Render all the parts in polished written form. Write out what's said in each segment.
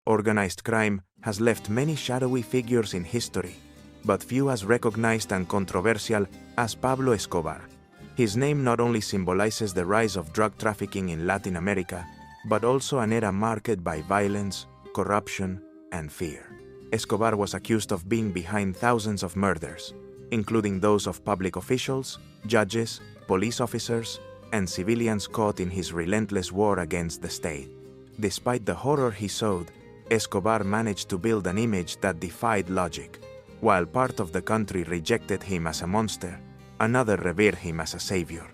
Organized crime has left many shadowy figures in history, but few as recognized and controversial as Pablo Escobar. His name not only symbolizes the rise of drug trafficking in Latin America, but also an era marked by violence, corruption, and fear. Escobar was accused of being behind thousands of murders, including those of public officials, judges, police officers, and civilians caught in his relentless war against the state. Despite the horror he sowed, Escobar managed to build an image that defied logic. While part of the country rejected him as a monster, another revered him as a savior.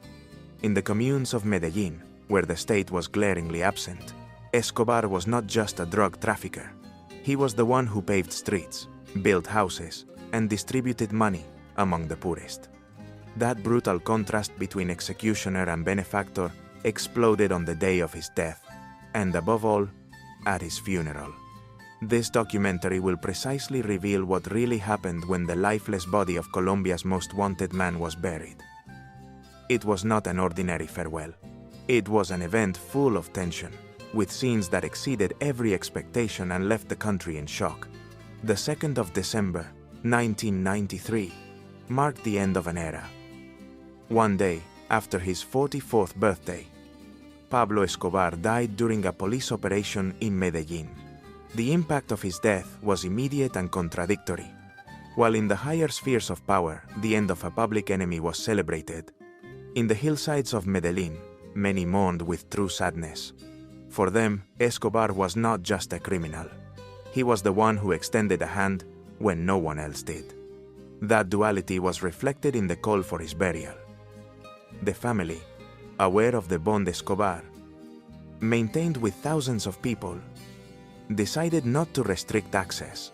In the communes of Medellín, where the state was glaringly absent, Escobar was not just a drug trafficker. He was the one who paved streets, built houses, and distributed money among the poorest. That brutal contrast between executioner and benefactor exploded on the day of his death, and above all, at his funeral. This documentary will precisely reveal what really happened when the lifeless body of Colombia's most wanted man was buried. It was not an ordinary farewell. It was an event full of tension, with scenes that exceeded every expectation and left the country in shock. The 2nd of December, 1993, marked the end of an era. One day after his 44th birthday, Pablo Escobar died during a police operation in Medellín. The impact of his death was immediate and contradictory. While in the higher spheres of power, the end of a public enemy was celebrated, in the hillsides of Medellín, many mourned with true sadness. For them, Escobar was not just a criminal. He was the one who extended a hand when no one else did. That duality was reflected in the call for his burial. The family, aware of the bond Escobar maintained with thousands of people, decided not to restrict access.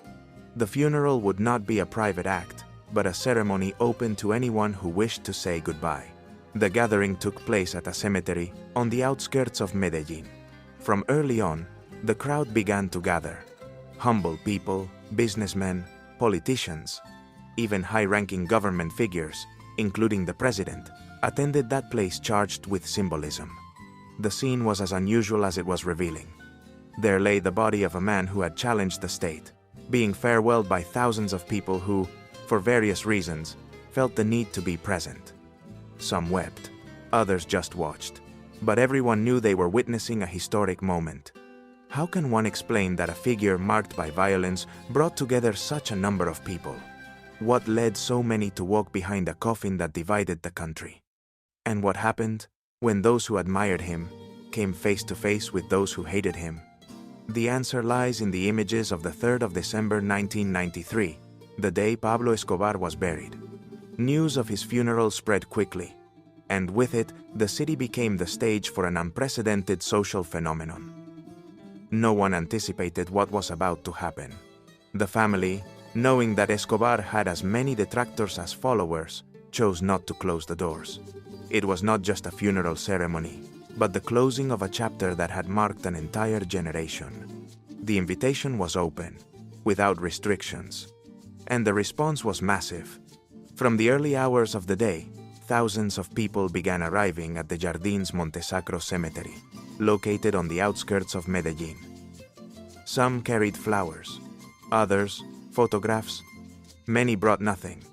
The funeral would not be a private act, but a ceremony open to anyone who wished to say goodbye. The gathering took place at a cemetery on the outskirts of Medellín. From early on, the crowd began to gather. Humble people, businessmen, politicians, even high-ranking government figures, including the president, attended that place charged with symbolism. The scene was as unusual as it was revealing. There lay the body of a man who had challenged the state, being farewelled by thousands of people who, for various reasons, felt the need to be present. Some wept, others just watched, but everyone knew they were witnessing a historic moment. How can one explain that a figure marked by violence brought together such a number of people? What led so many to walk behind a coffin that divided the country? And what happened when those who admired him came face to face with those who hated him? The answer lies in the images of the 3rd of December 1993, the day Pablo Escobar was buried. News of his funeral spread quickly, and with it, the city became the stage for an unprecedented social phenomenon. No one anticipated what was about to happen. The family, knowing that Escobar had as many detractors as followers, chose not to close the doors. It was not just a funeral ceremony, but the closing of a chapter that had marked an entire generation. The invitation was open, without restrictions, and the response was massive. From the early hours of the day, thousands of people began arriving at the Jardins Montesacro Cemetery, located on the outskirts of Medellín. Some carried flowers, others, photographs. Many brought nothing,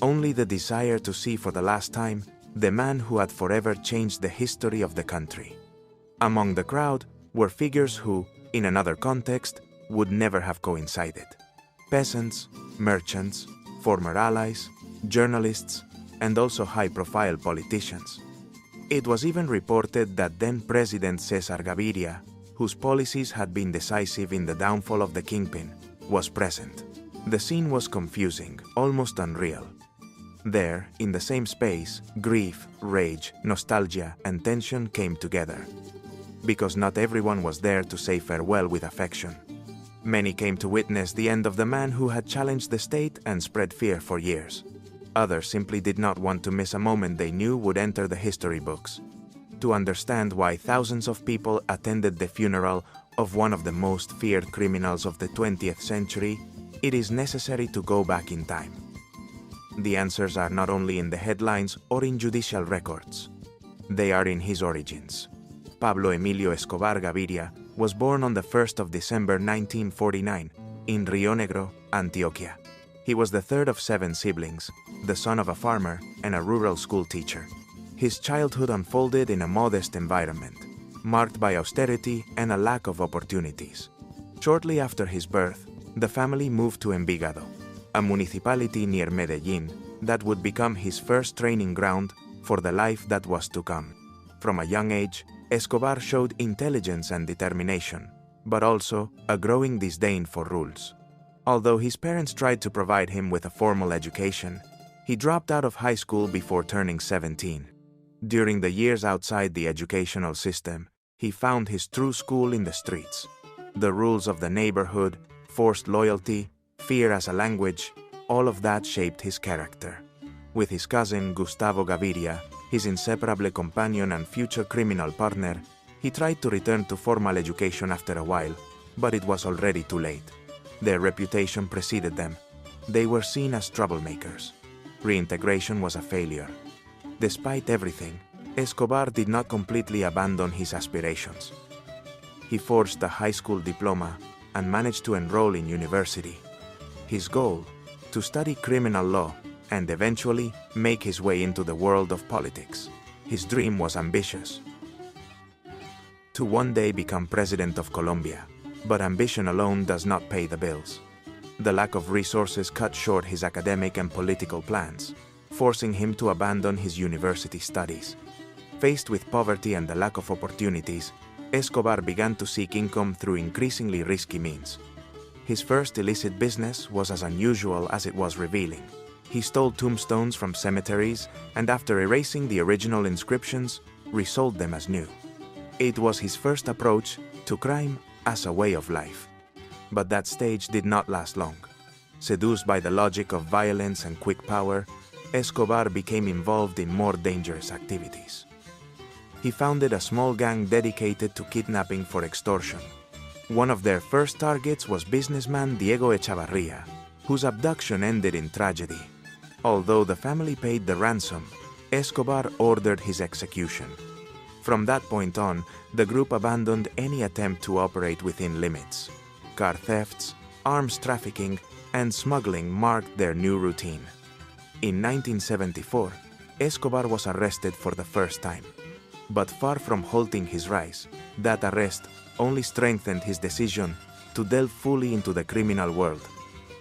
only the desire to see for the last time the man who had forever changed the history of the country. Among the crowd were figures who, in another context, would never have coincided. Peasants, merchants, former allies, journalists, and also high-profile politicians. It was even reported that then-President César Gaviria, whose policies had been decisive in the downfall of the kingpin, was present. The scene was confusing, almost unreal. There, in the same space, grief, rage, nostalgia, and tension came together. Because not everyone was there to say farewell with affection. Many came to witness the end of the man who had challenged the state and spread fear for years. Others simply did not want to miss a moment they knew would enter the history books. To understand why thousands of people attended the funeral of one of the most feared criminals of the 20th century, it is necessary to go back in time. The answers are not only in the headlines or in judicial records. They are in his origins. Pablo Emilio Escobar Gaviria was born on the 1st of December 1949 in Rio Negro, Antioquia. He was the third of 7 siblings, the son of a farmer and a rural school teacher. His childhood unfolded in a modest environment, marked by austerity and a lack of opportunities. Shortly after his birth, the family moved to Envigado, a municipality near Medellín that would become his first training ground for the life that was to come. From a young age, Escobar showed intelligence and determination, but also a growing disdain for rules. Although his parents tried to provide him with a formal education, he dropped out of high school before turning 17. During the years outside the educational system, he found his true school in the streets. The rules of the neighborhood, forced loyalty, fear as a language, all of that shaped his character. With his cousin Gustavo Gaviria, his inseparable companion and future criminal partner, he tried to return to formal education after a while, but it was already too late. Their reputation preceded them. They were seen as troublemakers. Reintegration was a failure. Despite everything, Escobar did not completely abandon his aspirations. He forged a high school diploma and managed to enroll in university. His goal, to study criminal law and eventually make his way into the world of politics. His dream was ambitious: to one day become president of Colombia. But ambition alone does not pay the bills. The lack of resources cut short his academic and political plans, forcing him to abandon his university studies. Faced with poverty and the lack of opportunities, Escobar began to seek income through increasingly risky means. His first illicit business was as unusual as it was revealing. He stole tombstones from cemeteries and, after erasing the original inscriptions, resold them as new. It was his first approach to crime as a way of life. But that stage did not last long. Seduced by the logic of violence and quick power, Escobar became involved in more dangerous activities. He founded a small gang dedicated to kidnapping for extortion. One of their first targets was businessman Diego Echavarria, whose abduction ended in tragedy. Although the family paid the ransom, Escobar ordered his execution. From that point on, the group abandoned any attempt to operate within limits. Car thefts, arms trafficking, and smuggling marked their new routine. In 1974, Escobar was arrested for the first time. But far from halting his rise, that arrest only strengthened his decision to delve fully into the criminal world.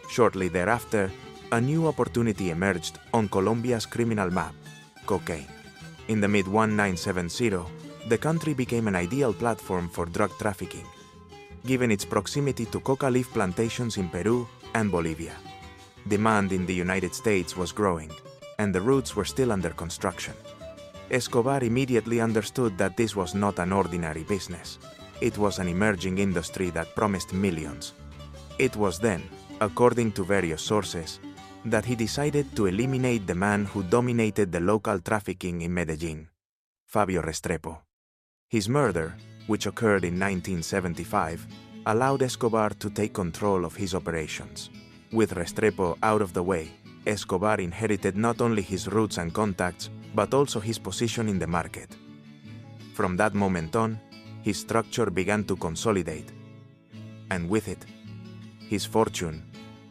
Shortly thereafter, a new opportunity emerged on Colombia's criminal map: cocaine. In the mid-1970s, the country became an ideal platform for drug trafficking, given its proximity to coca leaf plantations in Peru and Bolivia. Demand in the United States was growing, and the routes were still under construction. Escobar immediately understood that this was not an ordinary business. It was an emerging industry that promised millions. It was then, according to various sources, that he decided to eliminate the man who dominated the local trafficking in Medellín, Fabio Restrepo. His murder, which occurred in 1975, allowed Escobar to take control of his operations. With Restrepo out of the way, Escobar inherited not only his roots and contacts, but also his position in the market. From that moment on, his structure began to consolidate, and with it, his fortune.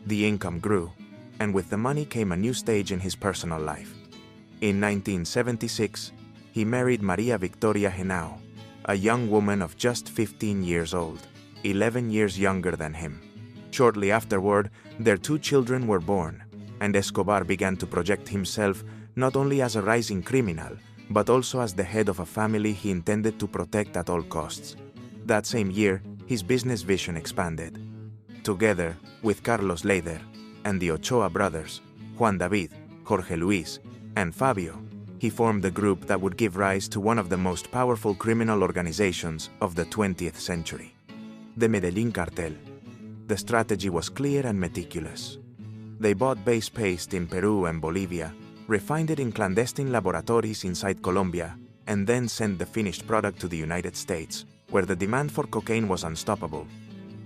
The income grew, and with the money came a new stage in his personal life. In 1976, he married Maria Victoria Henao, a young woman of just 15 years old, 11 years younger than him. Shortly afterward, their 2 children were born, and Escobar began to project himself not only as a rising criminal, but also as the head of a family he intended to protect at all costs. That same year, his business vision expanded. Together with Carlos Leider and the Ochoa brothers, Juan David, Jorge Luis, and Fabio, he formed the group that would give rise to one of the most powerful criminal organizations of the 20th century, the Medellín Cartel. The strategy was clear and meticulous. They bought base paste in Peru and Bolivia, refined it in clandestine laboratories inside Colombia, and then sent the finished product to the United States, where the demand for cocaine was unstoppable.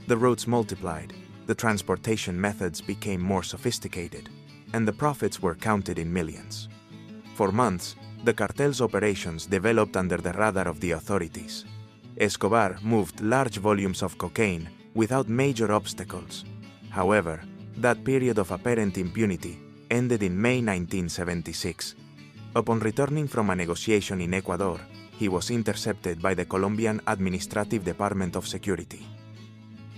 The routes multiplied, the transportation methods became more sophisticated, and the profits were counted in millions. For months, the cartel's operations developed under the radar of the authorities. Escobar moved large volumes of cocaine without major obstacles. However, that period of apparent impunity ended in May 1976. Upon returning from a negotiation in Ecuador, he was intercepted by the Colombian Administrative Department of Security.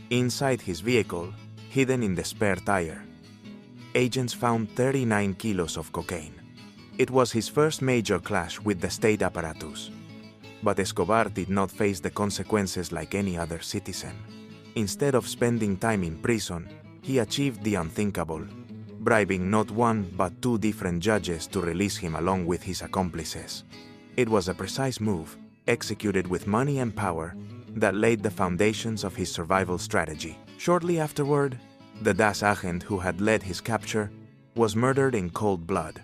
Inside his vehicle, hidden in the spare tire, agents found 39 kilos of cocaine. It was his first major clash with the state apparatus. But Escobar did not face the consequences like any other citizen. Instead of spending time in prison, he achieved the unthinkable, bribing not one but two different judges to release him along with his accomplices. It was a precise move, executed with money and power, that laid the foundations of his survival strategy. Shortly afterward, the DAS agent who had led his capture was murdered in cold blood.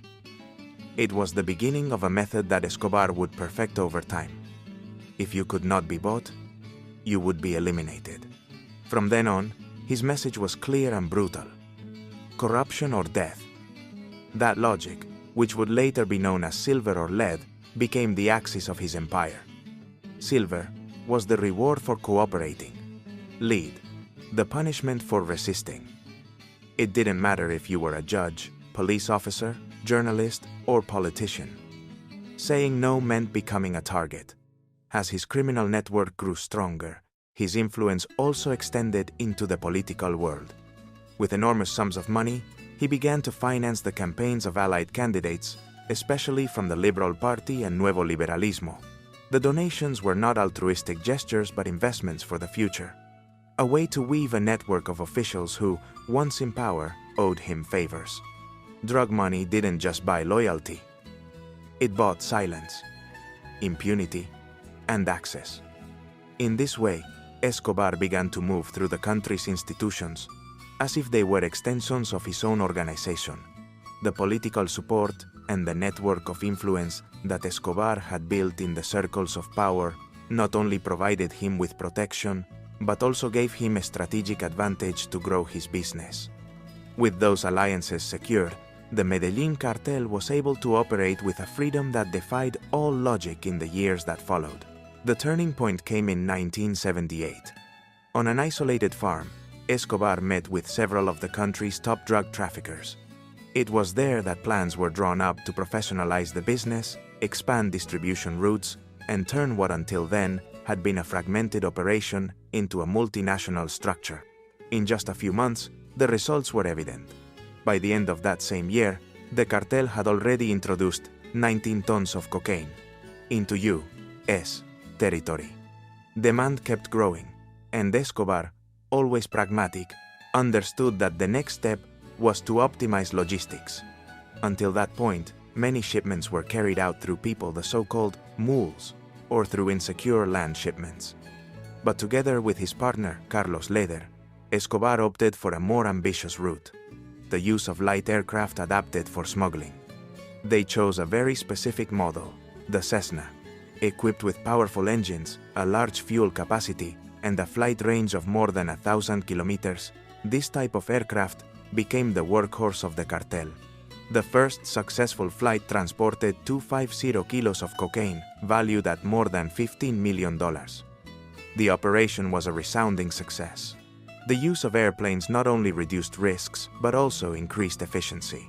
It was the beginning of a method that Escobar would perfect over time. If you could not be bought, you would be eliminated. From then on, his message was clear and brutal: corruption or death. That logic, which would later be known as silver or lead, became the axis of his empire. Silver was the reward for cooperating. Lead, the punishment for resisting. It didn't matter if you were a judge, police officer, journalist, or politician. Saying no meant becoming a target. As his criminal network grew stronger, his influence also extended into the political world. With enormous sums of money, he began to finance the campaigns of allied candidates, especially from the Liberal Party and Nuevo Liberalismo. The donations were not altruistic gestures but investments for the future. A way to weave a network of officials who, once in power, owed him favors. Drug money didn't just buy loyalty. It bought silence, impunity, and access. In this way, Escobar began to move through the country's institutions as if they were extensions of his own organization. The political support and the network of influence that Escobar had built in the circles of power not only provided him with protection, but also gave him a strategic advantage to grow his business. With those alliances secured, the Medellín cartel was able to operate with a freedom that defied all logic in the years that followed. The turning point came in 1978. On an isolated farm, Escobar met with several of the country's top drug traffickers. It was there that plans were drawn up to professionalize the business, expand distribution routes, and turn what until then had been a fragmented operation into a multinational structure. In just a few months, the results were evident. By the end of that same year, the cartel had already introduced 19 tons of cocaine into U.S. territory. Demand kept growing, and Escobar, always pragmatic, understood that the next step was to optimize logistics. Until that point, many shipments were carried out through people, the so-called mules, or through insecure land shipments. But together with his partner, Carlos Leder, Escobar opted for a more ambitious route: the use of light aircraft adapted for smuggling. They chose a very specific model, the Cessna. Equipped with powerful engines, a large fuel capacity, and a flight range of more than 1,000 kilometers, this type of aircraft became the workhorse of the cartel. The first successful flight transported 250 kilos of cocaine, valued at more than $15 million. The operation was a resounding success. The use of airplanes not only reduced risks, but also increased efficiency.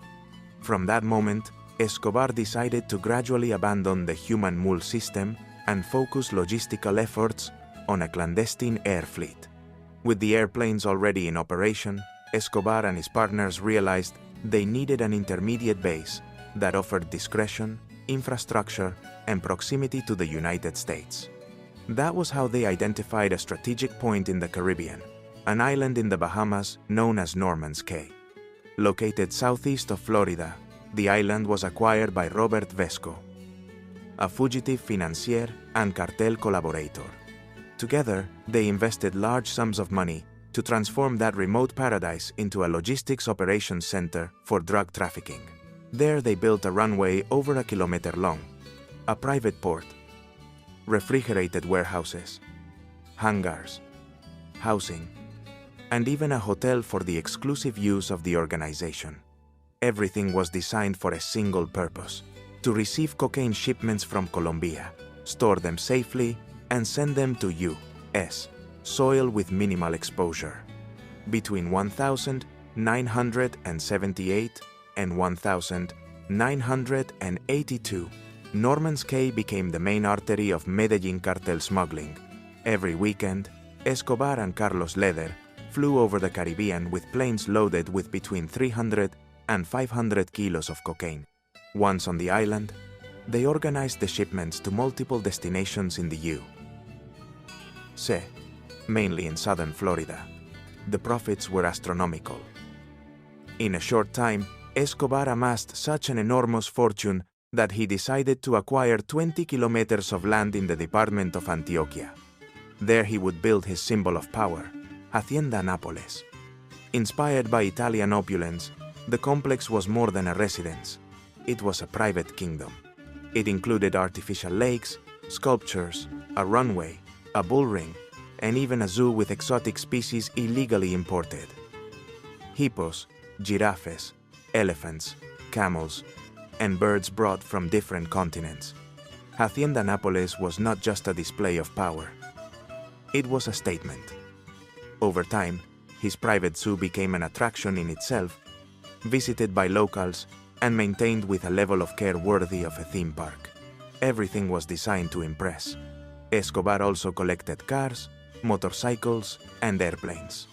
From that moment, Escobar decided to gradually abandon the human mule system and focus logistical efforts on a clandestine air fleet. With the airplanes already in operation, Escobar and his partners realized they needed an intermediate base that offered discretion, infrastructure, and proximity to the United States. That was how they identified a strategic point in the Caribbean, an island in the Bahamas known as Norman's Cay. Located southeast of Florida, the island was acquired by Robert Vesco, a fugitive financier and cartel collaborator. Together, they invested large sums of money to transform that remote paradise into a logistics operations center for drug trafficking. There they built a runway over 1 kilometer long, a private port, refrigerated warehouses, hangars, housing, and even a hotel for the exclusive use of the organization. Everything was designed for a single purpose: to receive cocaine shipments from Colombia, store them safely, and send them to U.S. soil with minimal exposure. Between 1978 and 1982, Norman's Cay became the main artery of Medellín cartel smuggling. Every weekend, Escobar and Carlos Leder flew over the Caribbean with planes loaded with between 300 and 500 kilos of cocaine. Once on the island, they organized the shipments to multiple destinations in the U.S., mainly in southern Florida. The profits were astronomical. In a short time, Escobar amassed such an enormous fortune that he decided to acquire 20 kilometers of land in the department of Antioquia. There he would build his symbol of power, Hacienda Nápoles. Inspired by Italian opulence, the complex was more than a residence. It was a private kingdom. It included artificial lakes, sculptures, a runway, a bull ring, and even a zoo with exotic species illegally imported. Hippos, giraffes, elephants, camels, and birds brought from different continents. Hacienda Nápoles was not just a display of power. It was a statement. Over time, his private zoo became an attraction in itself, visited by locals and maintained with a level of care worthy of a theme park. Everything was designed to impress. Escobar also collected cars, motorcycles, and airplanes.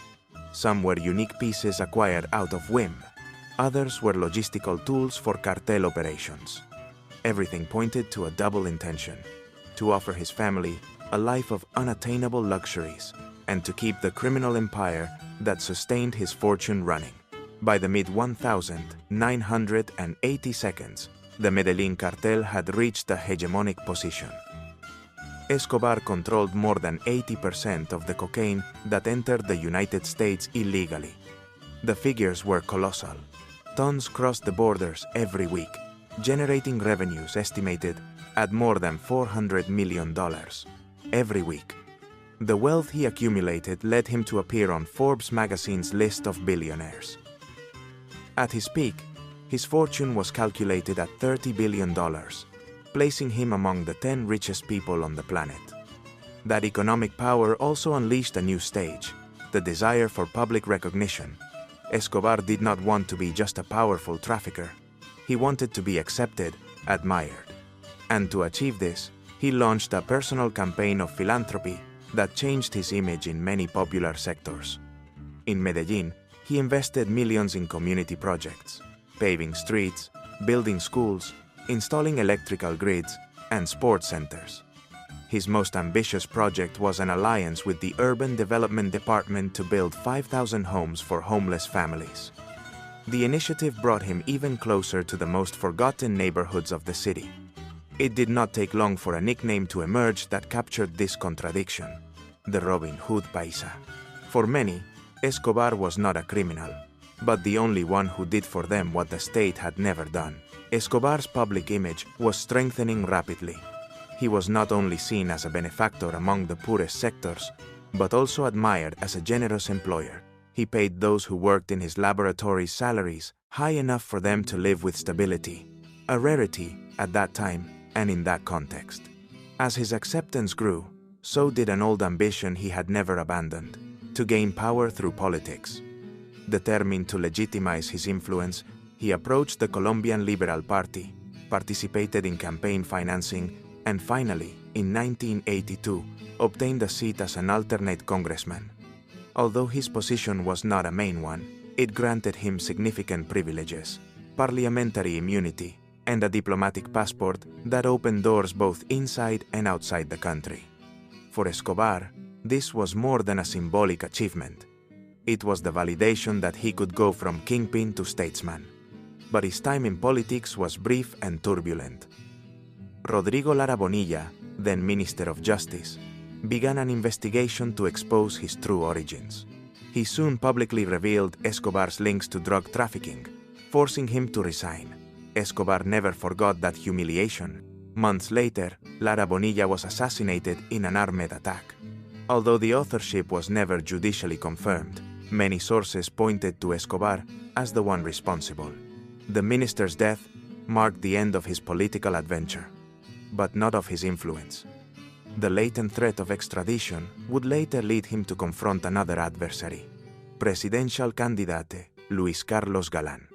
Some were unique pieces acquired out of whim. Others were logistical tools for cartel operations. Everything pointed to a double intention: to offer his family a life of unattainable luxuries and to keep the criminal empire that sustained his fortune running. By the mid-1982s, the Medellín cartel had reached a hegemonic position. Escobar controlled more than 80% of the cocaine that entered the United States illegally. The figures were colossal. Tons crossed the borders every week, generating revenues estimated at more than $400 million every week. The wealth he accumulated led him to appear on Forbes magazine's list of billionaires. At his peak, his fortune was calculated at $30 billion, placing him among the 10 richest people on the planet. That economic power also unleashed a new stage: the desire for public recognition. Escobar did not want to be just a powerful trafficker. He wanted to be accepted, admired. And to achieve this, he launched a personal campaign of philanthropy that changed his image in many popular sectors. In Medellín, he invested millions in community projects, paving streets, building schools, installing electrical grids, and sports centers. His most ambitious project was an alliance with the Urban Development Department to build 5,000 homes for homeless families. The initiative brought him even closer to the most forgotten neighborhoods of the city. It did not take long for a nickname to emerge that captured this contradiction: the Robin Hood Paisa. For many, Escobar was not a criminal, but the only one who did for them what the state had never done. Escobar's public image was strengthening rapidly. He was not only seen as a benefactor among the poorest sectors, but also admired as a generous employer. He paid those who worked in his laboratories salaries high enough for them to live with stability, a rarity at that time and in that context. As his acceptance grew, so did an old ambition he had never abandoned: to gain power through politics. Determined to legitimize his influence, he approached the Colombian Liberal Party, participated in campaign financing, and finally, in 1982, obtained a seat as an alternate congressman. Although his position was not a main one, it granted him significant privileges, parliamentary immunity, and a diplomatic passport that opened doors both inside and outside the country. For Escobar, this was more than a symbolic achievement. It was the validation that he could go from kingpin to statesman. But his time in politics was brief and turbulent. Rodrigo Lara Bonilla, then Minister of Justice, began an investigation to expose his true origins. He soon publicly revealed Escobar's links to drug trafficking, forcing him to resign. Escobar never forgot that humiliation. Months later, Lara Bonilla was assassinated in an armed attack. Although the authorship was never judicially confirmed, many sources pointed to Escobar as the one responsible. The minister's death marked the end of his political adventure, but not of his influence. The latent threat of extradition would later lead him to confront another adversary, presidential candidate Luis Carlos Galán.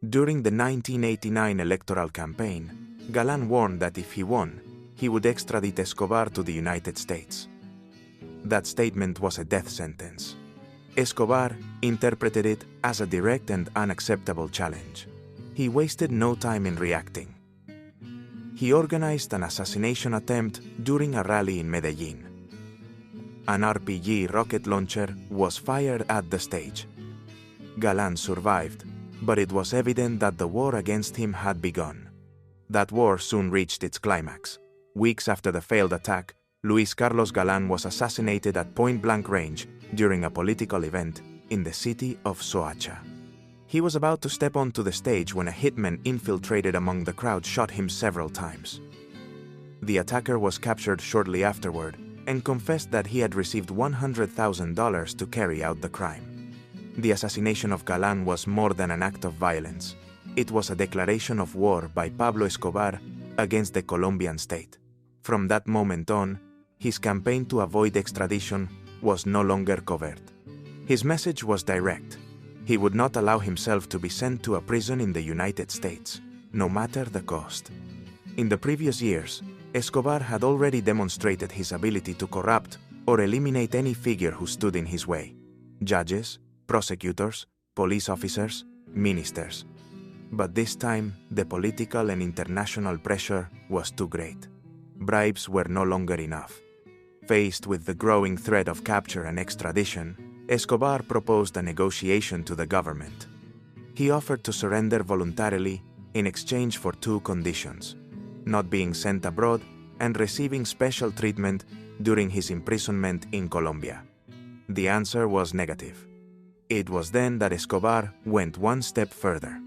During the 1989 electoral campaign, Galán warned that if he won, he would extradite Escobar to the United States. That statement was a death sentence. Escobar interpreted it as a direct and unacceptable challenge. He wasted no time in reacting. He organized an assassination attempt during a rally in Medellín. An RPG rocket launcher was fired at the stage. Galán survived, but it was evident that the war against him had begun. That war soon reached its climax. Weeks after the failed attack, Luis Carlos Galán was assassinated at point-blank range during a political event in the city of Soacha. He was about to step onto the stage when a hitman infiltrated among the crowd shot him several times. The attacker was captured shortly afterward and confessed that he had received $100,000 to carry out the crime. The assassination of Galán was more than an act of violence. It was a declaration of war by Pablo Escobar against the Colombian state. From that moment on, his campaign to avoid extradition was no longer covert. His message was direct. He would not allow himself to be sent to a prison in the United States, no matter the cost. In the previous years, Escobar had already demonstrated his ability to corrupt or eliminate any figure who stood in his way: judges, prosecutors, police officers, ministers. But this time, the political and international pressure was too great. Bribes were no longer enough. Faced with the growing threat of capture and extradition, Escobar proposed a negotiation to the government. He offered to surrender voluntarily in exchange for two conditions: not being sent abroad and receiving special treatment during his imprisonment in Colombia. The answer was negative. It was then that Escobar went one step further.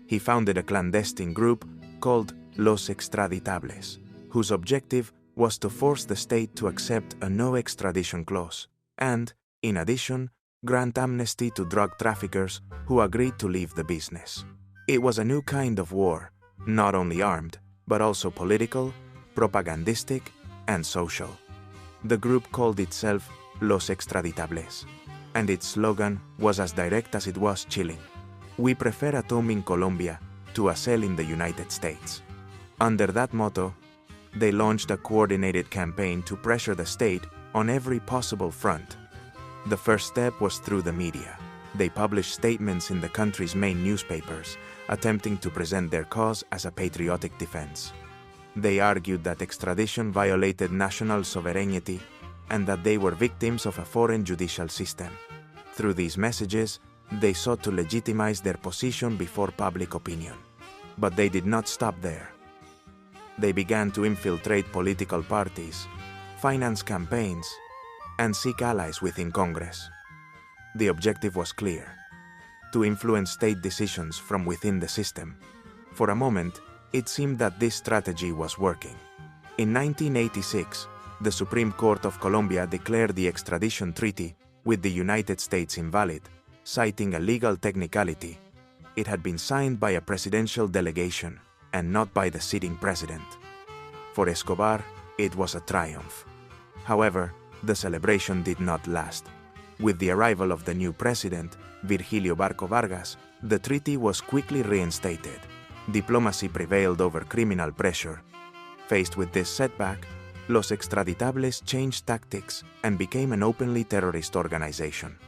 He founded a clandestine group called Los Extraditables, whose objective was to force the state to accept a no-extradition clause and, in addition, grant amnesty to drug traffickers who agreed to leave the business. It was a new kind of war, not only armed, but also political, propagandistic, and social. The group called itself Los Extraditables, and its slogan was as direct as it was chilling: "We prefer a tomb in Colombia to a cell in the United States." Under that motto, they launched a coordinated campaign to pressure the state on every possible front. The first step was through the media. They published statements in the country's main newspapers, attempting to present their cause as a patriotic defense. They argued that extradition violated national sovereignty and that they were victims of a foreign judicial system. Through these messages, they sought to legitimize their position before public opinion. But they did not stop there. They began to infiltrate political parties, finance campaigns, and seek allies within Congress. The objective was clear: to influence state decisions from within the system. For a moment, it seemed that this strategy was working. In 1986, the Supreme Court of Colombia declared the extradition treaty with the United States invalid, citing a legal technicality. It had been signed by a presidential delegation and not by the sitting president. For Escobar, it was a triumph. However, the celebration did not last. With the arrival of the new president, Virgilio Barco Vargas, the treaty was quickly reinstated. Diplomacy prevailed over criminal pressure. Faced with this setback, Los Extraditables changed tactics and became an openly terrorist organization.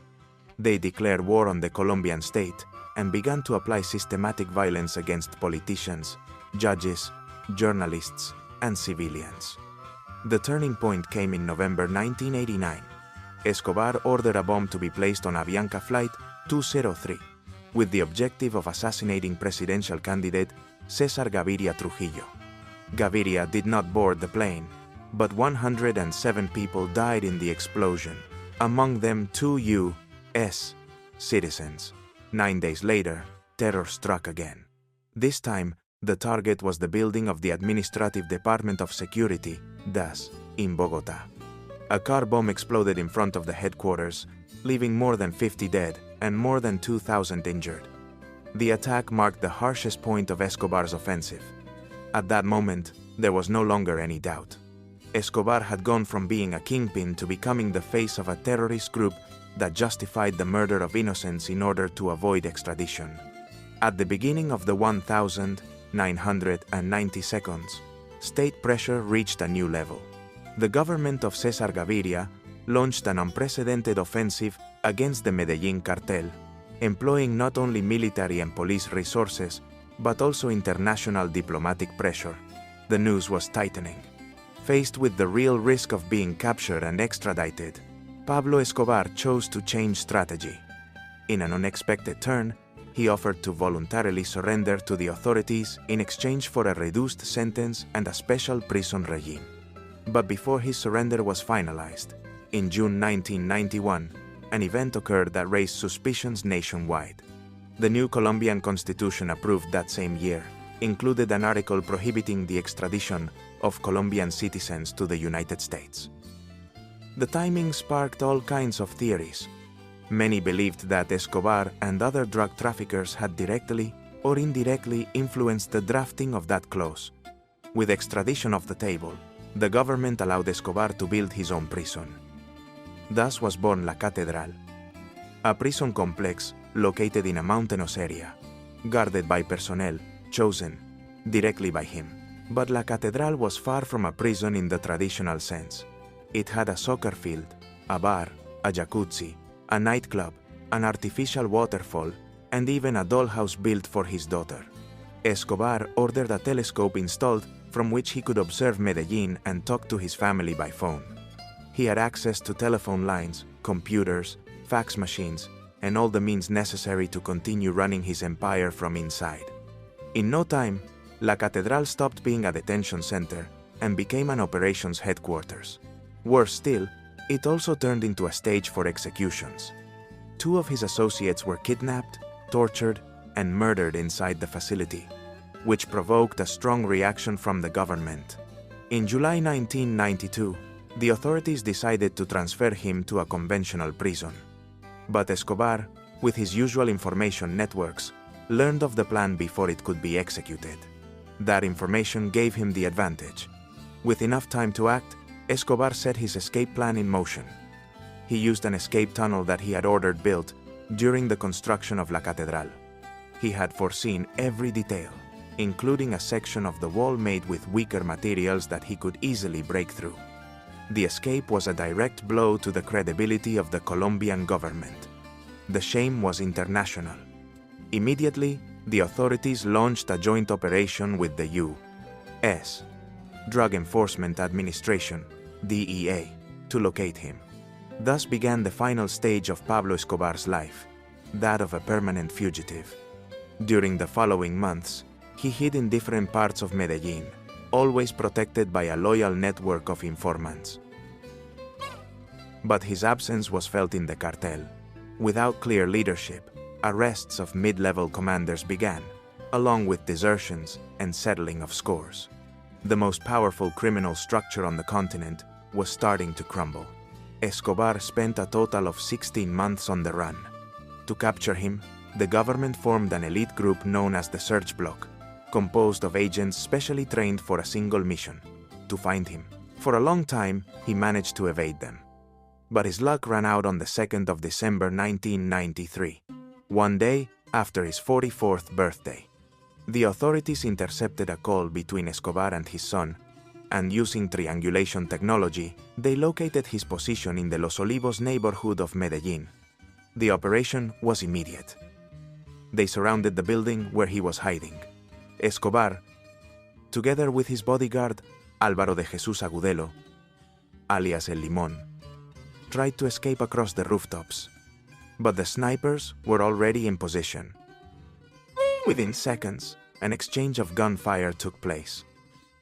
They declared war on the Colombian state and began to apply systematic violence against politicians, judges, journalists, and civilians. The turning point came in November 1989. Escobar ordered a bomb to be placed on Avianca Flight 203, with the objective of assassinating presidential candidate César Gaviria Trujillo. Gaviria did not board the plane, but 107 people died in the explosion, among them 2 U.S. citizens. 9 days later, terror struck again. This time, the target was the building of the Administrative Department of Security, DAS, in Bogotá. A car bomb exploded in front of the headquarters, leaving more than 50 dead and more than 2,000 injured. The attack marked the harshest point of Escobar's offensive. At that moment, there was no longer any doubt. Escobar had gone from being a kingpin to becoming the face of a terrorist group that justified the murder of innocents in order to avoid extradition. At the beginning of the 1992, state pressure reached a new level. The government of Cesar Gaviria launched an unprecedented offensive against the Medellín cartel, employing not only military and police resources, but also international diplomatic pressure. The noose was tightening. Faced with the real risk of being captured and extradited, Pablo Escobar chose to change strategy. In an unexpected turn, he offered to voluntarily surrender to the authorities in exchange for a reduced sentence and a special prison regime. But before his surrender was finalized, in June 1991, an event occurred that raised suspicions nationwide. The new Colombian constitution approved that same year included an article prohibiting the extradition of Colombian citizens to the United States. The timing sparked all kinds of theories. Many believed that Escobar and other drug traffickers had directly or indirectly influenced the drafting of that clause. With extradition off the table, the government allowed Escobar to build his own prison. Thus was born La Catedral, a prison complex located in a mountainous area, guarded by personnel chosen directly by him. But La Catedral was far from a prison in the traditional sense. It had a soccer field, a bar, a jacuzzi, a nightclub, an artificial waterfall, and even a dollhouse built for his daughter. Escobar ordered a telescope installed from which he could observe Medellín and talk to his family by phone. He had access to telephone lines, computers, fax machines, and all the means necessary to continue running his empire from inside. In no time, La Catedral stopped being a detention center and became an operations headquarters. Worse still, it also turned into a stage for executions. 2 of his associates were kidnapped, tortured, and murdered inside the facility, which provoked a strong reaction from the government. In July 1992, the authorities decided to transfer him to a conventional prison. But Escobar, with his usual information networks, learned of the plan before it could be executed. That information gave him the advantage. With enough time to act, Escobar set his escape plan in motion. He used an escape tunnel that he had ordered built during the construction of La Catedral. He had foreseen every detail, including a section of the wall made with weaker materials that he could easily break through. The escape was a direct blow to the credibility of the Colombian government. The shame was international. Immediately, the authorities launched a joint operation with the U.S. Drug Enforcement Administration, DEA, to locate him. Thus began the final stage of Pablo Escobar's life, that of a permanent fugitive. During the following months, he hid in different parts of Medellín, always protected by a loyal network of informants. But his absence was felt in the cartel. Without clear leadership, arrests of mid-level commanders began, along with desertions and settling of scores. The most powerful criminal structure on the continent was starting to crumble. Escobar spent a total of 16 months on the run. To capture him, the government formed an elite group known as the Search Bloc, composed of agents specially trained for a single mission: to find him. For a long time, he managed to evade them. But his luck ran out on the 2nd of December 1993, one day after his 44th birthday. The authorities intercepted a call between Escobar and his son, and using triangulation technology, they located his position in the Los Olivos neighborhood of Medellín. The operation was immediate. They surrounded the building where he was hiding. Escobar, together with his bodyguard, Álvaro de Jesús Agudelo, alias El Limón, tried to escape across the rooftops, but the snipers were already in position. Within seconds, an exchange of gunfire took place.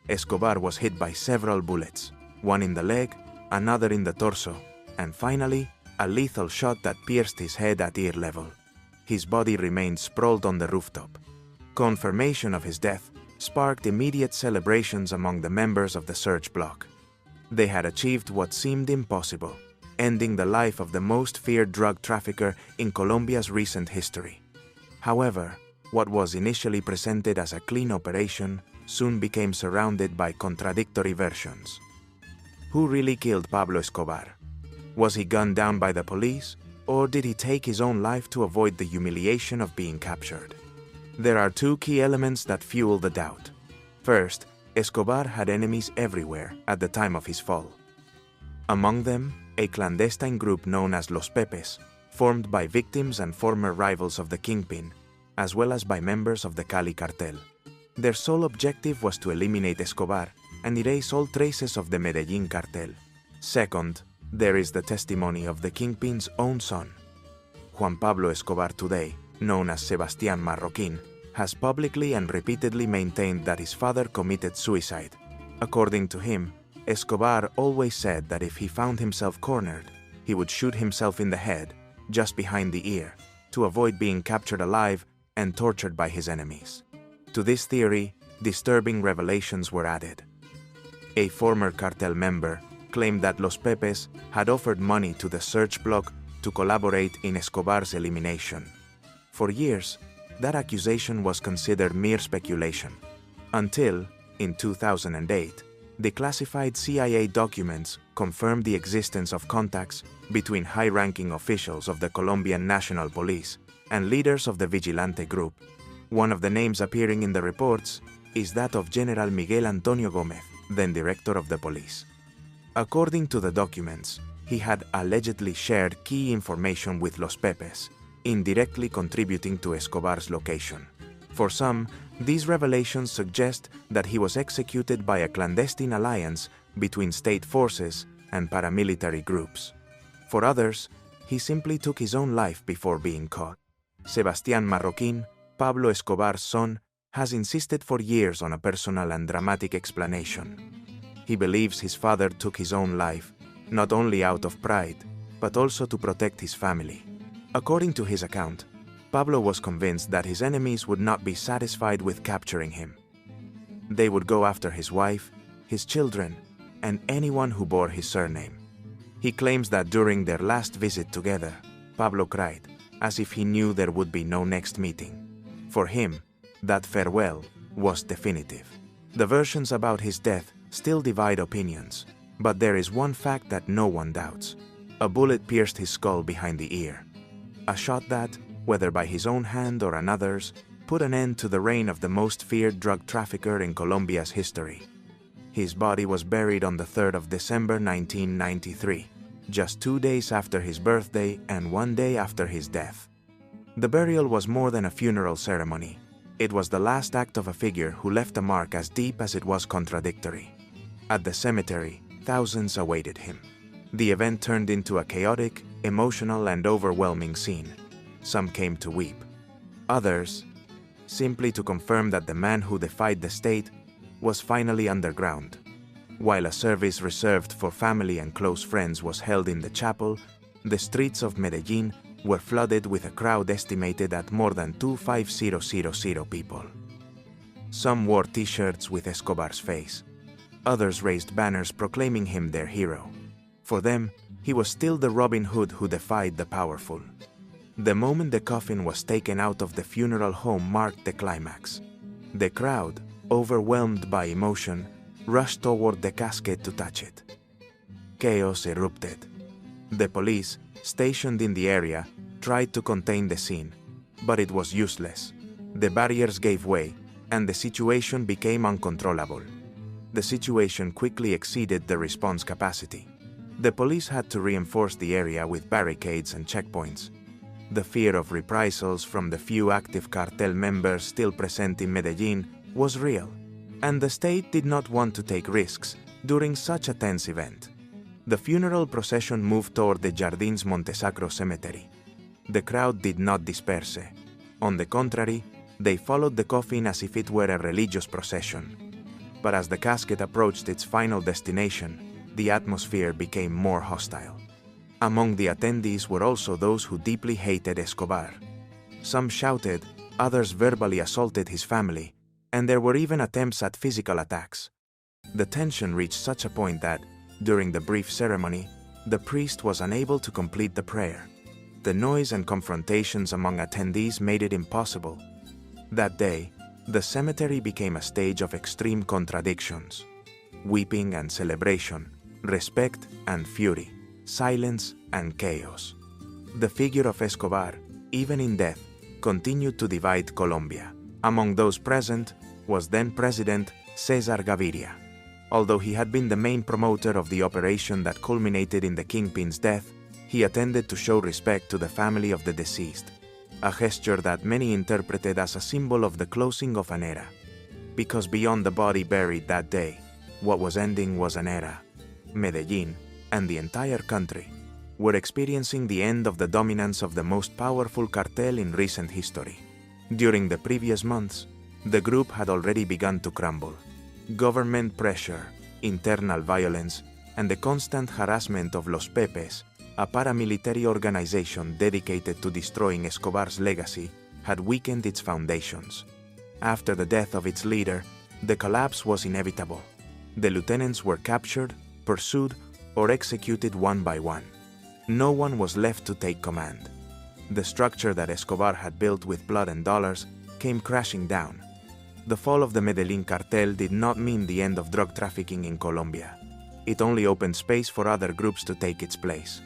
Escobar was hit by several bullets, one in the leg, another in the torso, and finally, a lethal shot that pierced his head at ear level. His body remained sprawled on the rooftop. Confirmation of his death sparked immediate celebrations among the members of the Search Bloc. They had achieved what seemed impossible, ending the life of the most feared drug trafficker in Colombia's recent history. However, what was initially presented as a clean operation soon became surrounded by contradictory versions. Who really killed Pablo Escobar? Was he gunned down by the police, or did he take his own life to avoid the humiliation of being captured? There are two key elements that fuel the doubt. First, Escobar had enemies everywhere at the time of his fall. Among them, a clandestine group known as Los Pepes, formed by victims and former rivals of the kingpin, as well as by members of the Cali cartel. Their sole objective was to eliminate Escobar and erase all traces of the Medellín cartel. Second, there is the testimony of the kingpin's own son. Juan Pablo Escobar, today known as Sebastián Marroquín, has publicly and repeatedly maintained that his father committed suicide. According to him, Escobar always said that if he found himself cornered, he would shoot himself in the head, just behind the ear, to avoid being captured alive and tortured by his enemies. To this theory, disturbing revelations were added. A former cartel member claimed that Los Pepes had offered money to the search Bloc to collaborate in Escobar's elimination. For years, that accusation was considered mere speculation, until, in 2008, declassified CIA documents confirmed the existence of contacts between high-ranking officials of the Colombian National Police and leaders of the Vigilante group. One of the names appearing in the reports is that of General Miguel Antonio Gómez, then director of the police. According to the documents, he had allegedly shared key information with Los Pepes, indirectly contributing to Escobar's location. For some, these revelations suggest that he was executed by a clandestine alliance between state forces and paramilitary groups. For others, he simply took his own life before being caught. Sebastián Marroquín, Pablo Escobar's son, has insisted for years on a personal and dramatic explanation. He believes his father took his own life, not only out of pride, but also to protect his family. According to his account, Pablo was convinced that his enemies would not be satisfied with capturing him. They would go after his wife, his children, and anyone who bore his surname. He claims that during their last visit together, Pablo cried, as if he knew there would be no next meeting. For him, that farewell was definitive. The versions about his death still divide opinions, but there is one fact that no one doubts. A bullet pierced his skull behind the ear. A shot that, whether by his own hand or another's, put an end to the reign of the most feared drug trafficker in Colombia's history. His body was buried on the 3rd of December 1993, just 2 days after his birthday and 1 day after his death. The burial was more than a funeral ceremony. It was the last act of a figure who left a mark as deep as it was contradictory. At the cemetery, thousands awaited him. The event turned into a chaotic, emotional, and overwhelming scene. Some came to weep. Others, simply to confirm that the man who defied the state was finally underground. While a service reserved for family and close friends was held in the chapel, the streets of Medellín were flooded with a crowd estimated at more than 25,000 people. Some wore t-shirts with Escobar's face. Others raised banners proclaiming him their hero. For them, he was still the Robin Hood who defied the powerful. The moment the coffin was taken out of the funeral home marked the climax. The crowd, overwhelmed by emotion, rushed toward the casket to touch it. Chaos erupted. The police, stationed in the area, tried to contain the scene, but it was useless. The barriers gave way, and the situation became uncontrollable. The situation quickly exceeded the response capacity. The police had to reinforce the area with barricades and checkpoints. The fear of reprisals from the few active cartel members still present in Medellín was real, and the state did not want to take risks during such a tense event. The funeral procession moved toward the Jardins Montesacro cemetery. The crowd did not disperse. On the contrary, they followed the coffin as if it were a religious procession. But as the casket approached its final destination, the atmosphere became more hostile. Among the attendees were also those who deeply hated Escobar. Some shouted, others verbally assaulted his family, and there were even attempts at physical attacks. The tension reached such a point that, during the brief ceremony, the priest was unable to complete the prayer. The noise and confrontations among attendees made it impossible. That day, the cemetery became a stage of extreme contradictions. Weeping and celebration, respect and fury, silence and chaos. The figure of Escobar, even in death, continued to divide Colombia. Among those present was then President Cesar Gaviria. Although he had been the main promoter of the operation that culminated in the kingpin's death, he attended to show respect to the family of the deceased, a gesture that many interpreted as a symbol of the closing of an era. Because beyond the body buried that day, what was ending was an era. Medellín, and the entire country, were experiencing the end of the dominance of the most powerful cartel in recent history. During the previous months, the group had already begun to crumble. Government pressure, internal violence, and the constant harassment of Los Pepes, a paramilitary organization dedicated to destroying Escobar's legacy, had weakened its foundations. After the death of its leader, the collapse was inevitable. The lieutenants were captured, pursued, or executed one by one. No one was left to take command. The structure that Escobar had built with blood and dollars came crashing down. The fall of the Medellín cartel did not mean the end of drug trafficking in Colombia. It only opened space for other groups to take its place.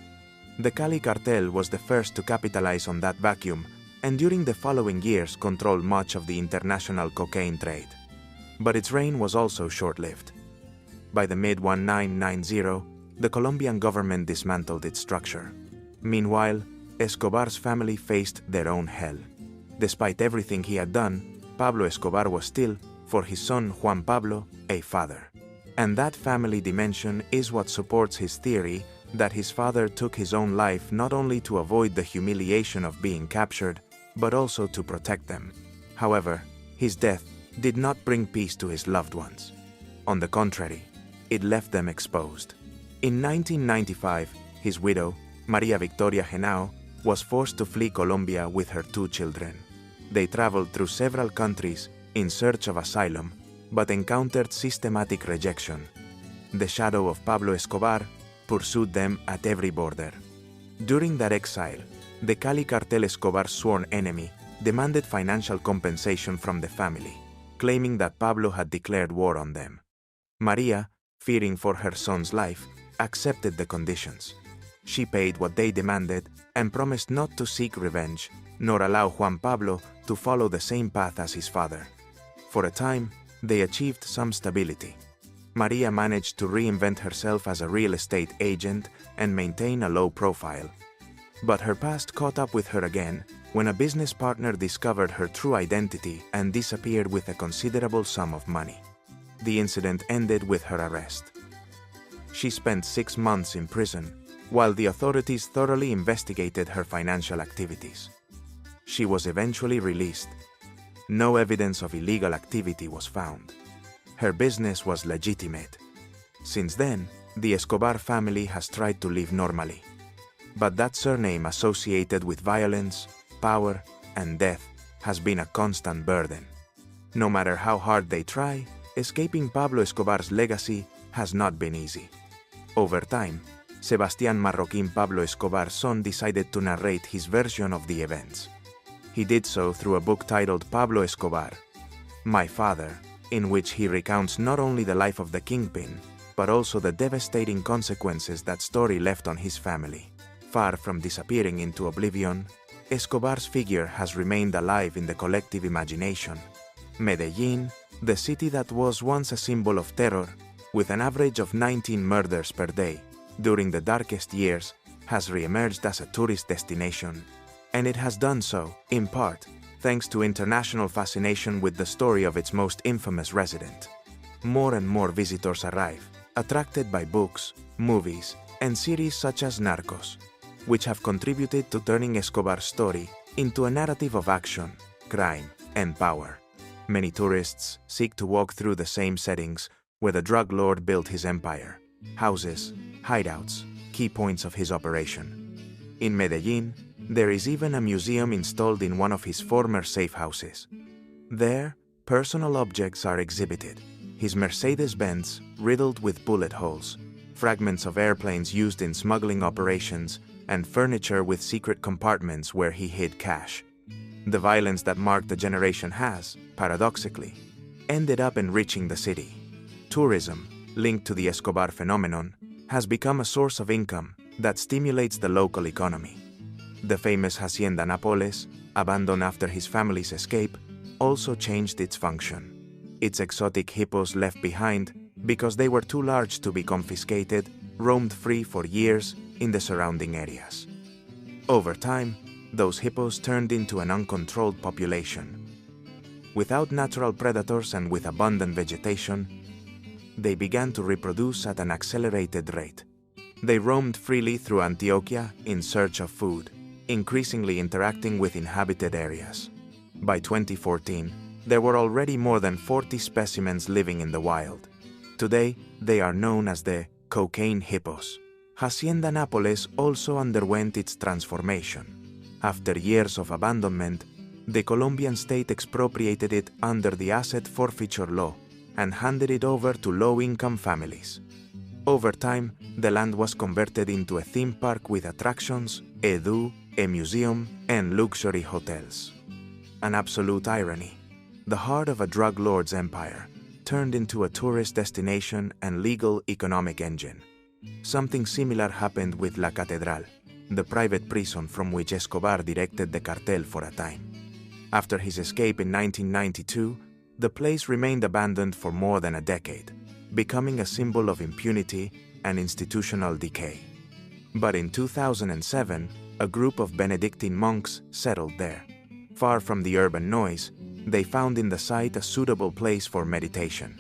The Cali cartel was the first to capitalize on that vacuum, and during the following years controlled much of the international cocaine trade. But its reign was also short-lived. By the mid-1990, the Colombian government dismantled its structure. Meanwhile, Escobar's family faced their own hell. Despite everything he had done, Pablo Escobar was still, for his son Juan Pablo, a father. And that family dimension is what supports his theory that his father took his own life not only to avoid the humiliation of being captured, but also to protect them. However, his death did not bring peace to his loved ones. On the contrary, it left them exposed. In 1995, his widow, Maria Victoria Henao, was forced to flee Colombia with her 2 children. They traveled through several countries in search of asylum, but encountered systematic rejection. The shadow of Pablo Escobar pursued them at every border. During that exile, the Cali cartel Escobar's sworn enemy demanded financial compensation from the family, claiming that Pablo had declared war on them. Maria, fearing for her son's life, accepted the conditions. She paid what they demanded and promised not to seek revenge, nor allow Juan Pablo to follow the same path as his father. For a time, they achieved some stability. Maria managed to reinvent herself as a real estate agent and maintain a low profile. But her past caught up with her again when a business partner discovered her true identity and disappeared with a considerable sum of money. The incident ended with her arrest. She spent 6 months in prison, while the authorities thoroughly investigated her financial activities. She was eventually released. No evidence of illegal activity was found. Her business was legitimate. Since then, the Escobar family has tried to live normally. But that surname associated with violence, power, and death has been a constant burden. No matter how hard they try, escaping Pablo Escobar's legacy has not been easy. Over time, Sebastián Marroquín Pablo Escobar's son decided to narrate his version of the events. He did so through a book titled Pablo Escobar, My Father, in which he recounts not only the life of the kingpin, but also the devastating consequences that story left on his family. Far from disappearing into oblivion, Escobar's figure has remained alive in the collective imagination. Medellín, the city that was once a symbol of terror, with an average of 19 murders per day during the darkest years, has re-emerged as a tourist destination. And it has done so, in part, thanks to international fascination with the story of its most infamous resident. More and more visitors arrive, attracted by books, movies, and series such as Narcos, which have contributed to turning Escobar's story into a narrative of action, crime, and power. Many tourists seek to walk through the same settings where the drug lord built his empire: houses, hideouts, key points of his operation. In Medellín, there is even a museum installed in one of his former safe houses. There, personal objects are exhibited: his Mercedes-Benz riddled with bullet holes, fragments of airplanes used in smuggling operations, and furniture with secret compartments where he hid cash. The violence that marked the generation has, paradoxically, ended up enriching the city. Tourism, linked to the Escobar phenomenon, has become a source of income that stimulates the local economy. The famous Hacienda Nápoles, abandoned after his family's escape, also changed its function. Its exotic hippos left behind because they were too large to be confiscated, roamed free for years in the surrounding areas. Over time, those hippos turned into an uncontrolled population. Without natural predators and with abundant vegetation, they began to reproduce at an accelerated rate. They roamed freely through Antioquia in search of food, increasingly interacting with inhabited areas. By 2014, there were already more than 40 specimens living in the wild. Today, they are known as the cocaine hippos. Hacienda Nápoles also underwent its transformation. After years of abandonment, the Colombian state expropriated it under the asset forfeiture law and handed it over to low-income families. Over time, the land was converted into a theme park with attractions, a museum, and luxury hotels. An absolute irony. The heart of a drug lord's empire turned into a tourist destination and legal economic engine. Something similar happened with La Catedral, the private prison from which Escobar directed the cartel for a time. After his escape in 1992, the place remained abandoned for more than a decade, becoming a symbol of impunity and institutional decay. But in 2007, a group of Benedictine monks settled there. Far from the urban noise, they found in the site a suitable place for meditation.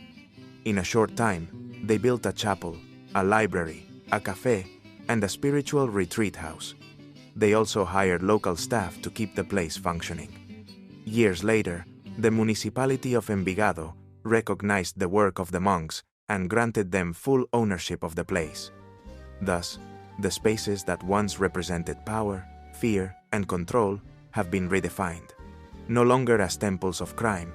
In a short time, they built a chapel, a library, a cafe, and a spiritual retreat house. They also hired local staff to keep the place functioning. Years later, the municipality of Envigado recognized the work of the monks and granted them full ownership of the place. Thus, the spaces that once represented power, fear, and control have been redefined, no longer as temples of crime,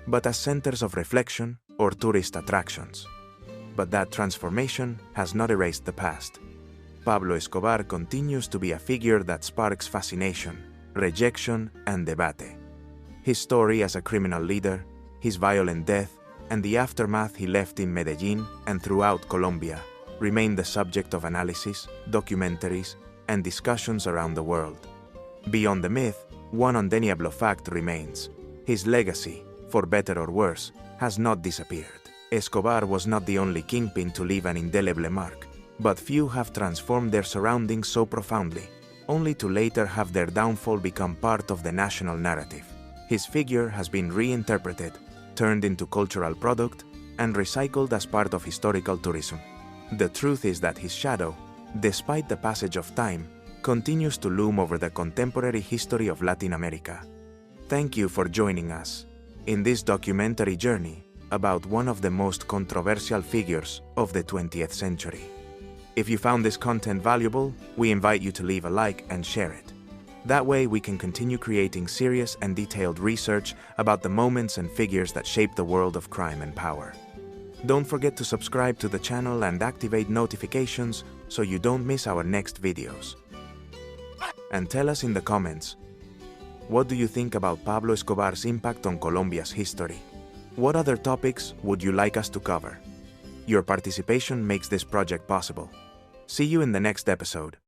but as centers of reflection or tourist attractions. But that transformation has not erased the past. Pablo Escobar continues to be a figure that sparks fascination, rejection, and debate. His story as a criminal leader, his violent death, and the aftermath he left in Medellín and throughout Colombia remain the subject of analysis, documentaries, and discussions around the world. Beyond the myth, one undeniable fact remains. His legacy, for better or worse, has not disappeared. Escobar was not the only kingpin to leave an indelible mark, but few have transformed their surroundings so profoundly, only to later have their downfall become part of the national narrative. His figure has been reinterpreted, turned into cultural product, and recycled as part of historical tourism. The truth is that his shadow, despite the passage of time, continues to loom over the contemporary history of Latin America. Thank you for joining us in this documentary journey about one of the most controversial figures of the 20th century. If you found this content valuable, we invite you to leave a like and share it. That way we can continue creating serious and detailed research about the moments and figures that shape the world of crime and power. Don't forget to subscribe to the channel and activate notifications so you don't miss our next videos. And tell us in the comments, what do you think about Pablo Escobar's impact on Colombia's history? What other topics would you like us to cover? Your participation makes this project possible. See you in the next episode.